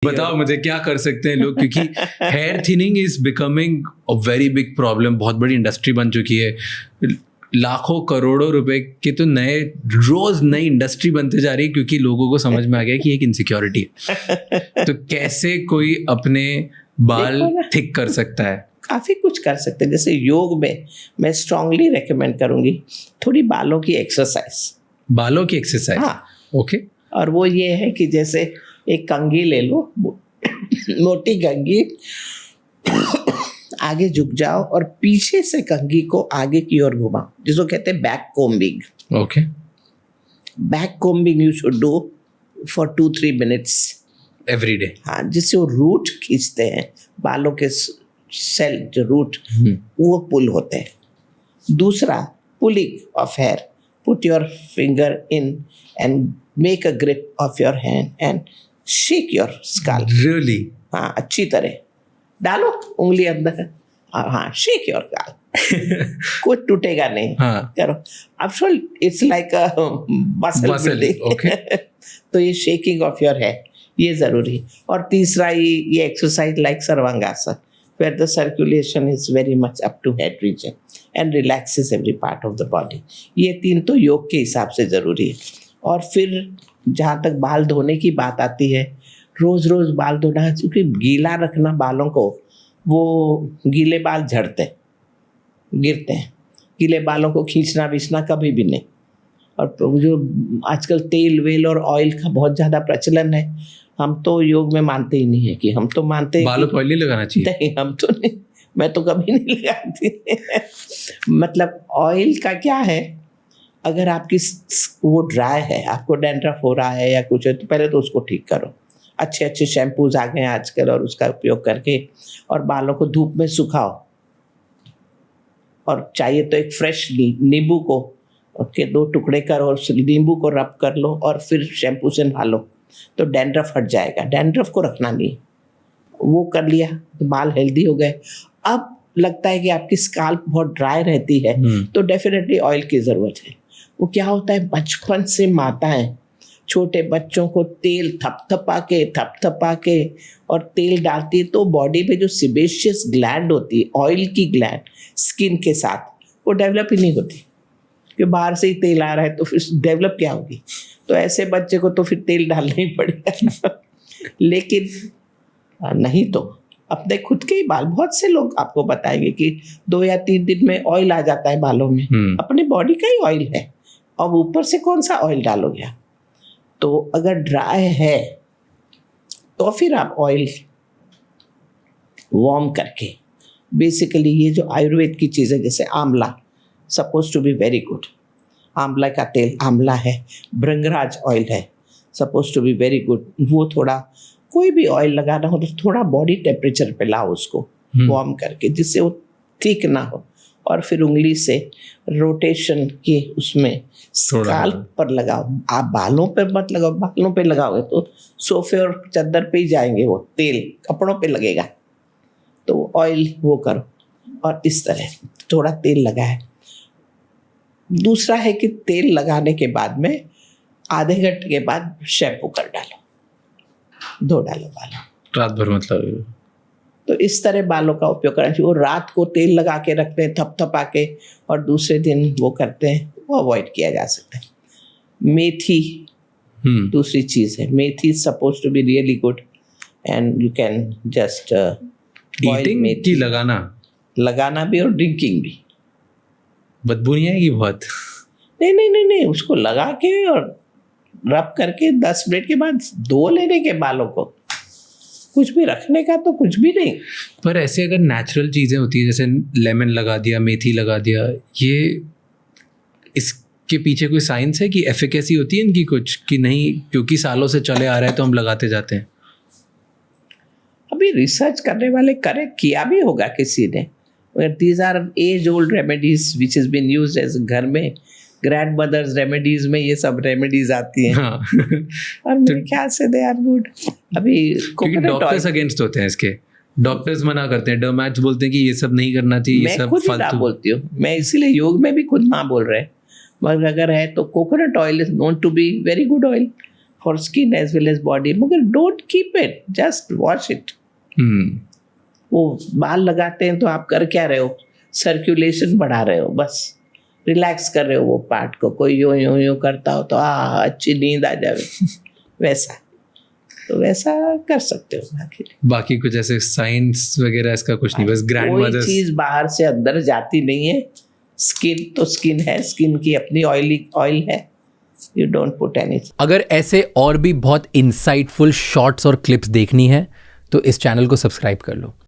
बताओ मुझे क्या कर सकते हैं लोग, क्योंकि hair thinning is becoming a very big problem, बहुत बड़ी इंडस्ट्री बन चुकी है, लाखों करोड़ों रुपए के तो नए रोज नई इंडस्ट्री बनते जा रही है, क्योंकि लोगों को समझ में आ गया कि एक इनसिक्योरिटी है। तो कैसे कोई अपने बाल थिक कर सकता है? काफ़ी कुछ कर सकते हैं। जैसे योग में मैं स्ट्रांगली रेकमेंड करूँगी थोड़ी बालों की एक्सरसाइज। बालों की एक्सरसाइज? हाँ, ओके। और वो ये है कि जैसे एक कंघी ले लो, मोटी कंघी, आगे झुक जाओ और पीछे से कंघी को आगे की ओर घुमाओ, जिसको कहते हैं back combing. Okay. Back combing you should do for 2-3 minutes every day. हाँ, जिससे वो रूट खींचते हैं, बालों के सेल जो रूट वो पुल होते हैं। दूसरा, pulling of hair, put your finger in and make a grip of your hand and shake your scalp. Really? हाँ, अच्छी तरह डालो उंगली अंदर, हाँ, शेक योर स्कैल्प। कुछ टूटेगा नहीं। हाँ। करो। After it's like a muscle building. Okay. तो ये शेकिंग ऑफ योर हेड ये जरूरी है। और तीसरा ये exercise like sarvangasana, where the circulation is very much up to head region and relaxes every part of the body। ये 3 तो योग के हिसाब से ज़रूरी है। और फिर जहाँ तक बाल धोने की बात आती है, रोज़ रोज़ बाल धोना, क्योंकि गीला रखना बालों को, वो गीले बाल झड़ते हैं, गिरते हैं। गीले बालों को खींचना बीचना कभी भी नहीं। और जो आजकल तेल वेल और ऑयल का बहुत ज़्यादा प्रचलन है, हम तो योग में मानते ही नहीं है कि हम तो मानते हैं बालों को ऑयल नहीं लगाना चाहिए। नहीं, हम तो नहीं, मैं तो कभी नहीं लगाती। मतलब ऑयल का क्या है, अगर आपकी वो ड्राई है, आपको डैंड्रफ हो रहा है या कुछ है, तो पहले तो उसको ठीक करो। अच्छे अच्छे शैम्पूज आ गए हैं आजकल, और उसका उपयोग करके और बालों को धूप में सुखाओ। और चाहिए तो एक फ्रेश नींबू को के 2 टुकड़े करो और नींबू को रब कर लो और फिर शैम्पू से नहा लो, तो डैंड्रफ हट जाएगा। डैंड्रफ को रखना नहीं, वो कर लिया तो बाल हेल्दी हो गए। अब लगता है कि आपकी स्काल्प बहुत ड्राई रहती है, तो डेफिनेटली ऑयल की ज़रूरत है। वो क्या होता है, बचपन से माताएं छोटे बच्चों को तेल थपथपा के और तेल डालती है, तो बॉडी पे जो सिबेशियस ग्लैंड होती है, ऑयल की ग्लैंड स्किन के साथ, वो डेवलप ही नहीं होती, कि बाहर से ही तेल आ रहा है तो फिर डेवलप क्या होगी। तो ऐसे बच्चे को तो फिर तेल डालना ही पड़ेगा। लेकिन नहीं तो अपने खुद के ही बाल, बहुत से लोग आपको बताएंगे कि 2 या 3 दिन में ऑयल आ जाता है बालों में। अपने बॉडी का ही ऑयल है, अब ऊपर से कौन सा ऑयल डालोगे आप। तो अगर ड्राई है तो फिर आप ऑयल वार्म करके, बेसिकली ये जो आयुर्वेद की चीज़ें, जैसे amla suppose to be very good, amla का तेल, आंवला है, भृंगराज ऑयल है, suppose to be very good. वो थोड़ा, कोई भी ऑयल लगाना हो तो थोड़ा बॉडी टेम्परेचर पे लाओ उसको वार्म करके, जिससे वो ठीक ना हो, और फिर उंगली से रोटेशन के उसमें स्काल्प पर लगाओ। आप बालों पर मत लगाओ, बालों पे लगाओगे तो सोफे और चादर पे ही जाएंगे, वो तेल कपड़ों पे लगेगा। तो ऑयल वो करो और इस तरह थोड़ा तेल लगाए। दूसरा है कि तेल लगाने के बाद में आधे घंटे के बाद शैम्पू कर डालो, धो डालो बालों रात भर, मतलब। तो इस तरह बालों का उपयोग करना चाहिए। वो रात को तेल लगा के रखते हैं थपथपा के, और दूसरे दिन वो करते हैं, वो अवॉइड किया जा सकता है। मेथी दूसरी चीज़ है, methi suppose to be really good, and you can just eating methi लगाना भी और ड्रिंकिंग भी। बदबू नहीं आएगी बहुत? नहीं, उसको लगा के और रब करके 10 मिनट के बाद धो लेने के बालों को, कुछ भी रखने का तो कुछ भी नहीं। पर ऐसे अगर नेचुरल चीज़ें होती है, जैसे लेमन लगा दिया, मेथी लगा दिया, ये इसके पीछे कोई साइंस है कि एफिकेसी होती है इनकी कुछ, कि नहीं क्योंकि सालों से चले आ रहे हैं तो हम लगाते जाते हैं? अभी रिसर्च करने वाले किया भी होगा किसी ने, मगर these are as old remedies which is been used as घर में ग्रैंड मदर्स रेमेडीज में ये सब रेमेडीज आती हैं। हाँ। और मेरे ख्याल से दे आर गुड। अभी डॉक्टर्स अगेंस्ट होते हैं इसके, डॉक्टर्स मना करते हैं, डर्मैट्स बोलते हैं कि ये सब नहीं करना चाहिए, ये सब फालतू। मैं बोलती हूँ, मैं इसीलिए योग में भी खुद ना बोल रहे, मगर अगर है तो coconut oil is known to be very good oil. for skin as well as body, मगर don't keep it, just wash it. वो बाल लगाते हैं तो आप कर क्या रहे हो, सर्कुलेशन बढ़ा रहे हो, बस रिलैक्स कर रहे हो वो पार्ट को. कोई यूं यूं यूं करता हो तो अच्छी नींद आ जाए वैसा, तो वैसा कर सकते हो. बाकी कुछ ऐसे साइंस वगैरह इसका कुछ नहीं, बस कोई ग्रैंडमदर्स. चीज बाहर से अंदर जाती नहीं है. स्किन तो स्किन है, स्किन की अपनी ऑयल है. You don't put anything. अगर ऐसे और भी बहुत इंसाइटफुल शॉर्ट्स और क्लिप्स देखनी है तो इस चैनल को सब्सक्राइब कर लो.